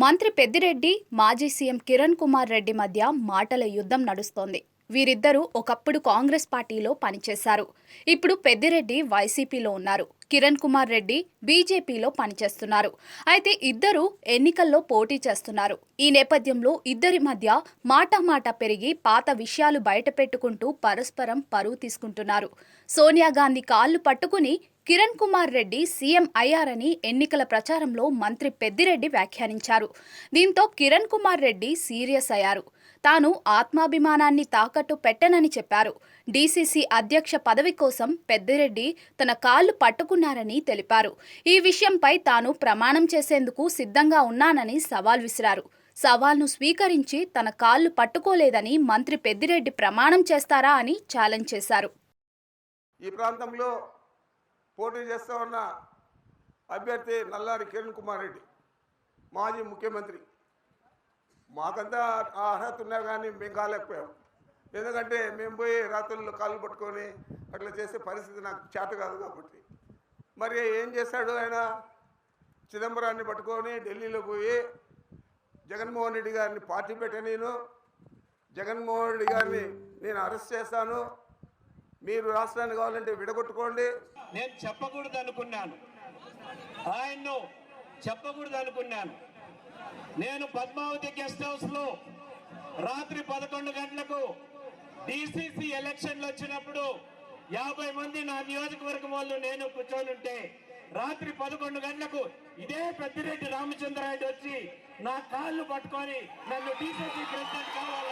మంత్రి పెద్దిరెడ్డి, మాజీ సీఎం కిరణ్ కుమార్ రెడ్డి మధ్య మాటల యుద్ధం నడుస్తోంది. వీరిద్దరూ ఒకప్పుడు కాంగ్రెస్ పార్టీలో పనిచేశారు. ఇప్పుడు పెద్దిరెడ్డి వైసీపీలో ఉన్నారు. కిరణ్ కుమార్ రెడ్డి బీజేపీలో పనిచేస్తున్నారు. అయితే ఇద్దరు ఎన్నికల్లో పోటీ చేస్తున్నారు. ఈ నేపథ్యంలో ఇద్దరి మధ్య మాట పెరిగి పాత విషయాలు బయటపెట్టుకుంటూ పరస్పరం పరువు తీసుకుంటున్నారు. సోనియా గాంధీ కాళ్లు పట్టుకుని కిరణ్ కుమార్ రెడ్డి సీఎం అయ్యారని ఎన్నికల ప్రచారంలో మంత్రి పెద్దిరెడ్డి వ్యాఖ్యానించారు. దీంతో కిరణ్ కుమార్ రెడ్డి సీరియస్ అయ్యారు. తాను ఆత్మాభిమానాన్ని తాకట్టు పెట్టనని చెప్పారు. డీసీసీ అధ్యక్ష పదవి కోసం పెద్దిరెడ్డి తన కాళ్లు పట్టుకున్నారని తెలిపారు. ఈ విషయంపై తాను ప్రమాణం చేసేందుకు సిద్ధంగా ఉన్నానని సవాల్ విసిరారు. సవాల్ను స్వీకరించి తన కాళ్లు పట్టుకోలేదని మంత్రి పెద్దిరెడ్డి ప్రమాణం చేస్తారా అని ఛాలెంజ్ చేశారు. ఈ ప్రాంతంలో పోటీ చేస్తూ ఉన్న అభ్యర్థి నల్లారి కిరణ్ కుమార్ రెడ్డి, మాజీ ముఖ్యమంత్రి. మాకంతా ఆ అర్హత ఉన్నా కానీ మేము కాలేకపోయాం. ఎందుకంటే మేము పోయి రాత్రుల్లో కాళ్ళు పట్టుకొని అట్లా చేసే పరిస్థితి నాకు చేత కాదు కాబట్టి. మరి ఏం చేశాడు ఆయన? చిదంబరాన్ని పట్టుకొని ఢిల్లీలో పోయి జగన్మోహన్ రెడ్డి గారిని పార్టీ పెట్ట జగన్మోహన్ రెడ్డి గారిని నేను అరెస్ట్ చేస్తాను, మీరు రాష్ట్రాన్ని కావాలంటే విడగొట్టుకోండి. నేను చెప్పకూడదు అనుకున్నాను, ఆయన్ను చెప్పకూడదు అనుకున్నాను. నేను పద్మావతి గెస్ట్ హౌస్ లో రాత్రి 11 గంటలకు డిసిసి ఎలక్షన్లు వచ్చినప్పుడు 50 మంది నా నియోజకవర్గం వాళ్ళు నేను కూర్చొని ఉంటే రాత్రి 11 గంటలకు ఇదే పెద్దిరెడ్డి రామచంద్రారెడ్డి వచ్చి నా కాళ్ళు పట్టుకొని నన్ను డిసిసి ప్రెసిడెంట్ కావాలి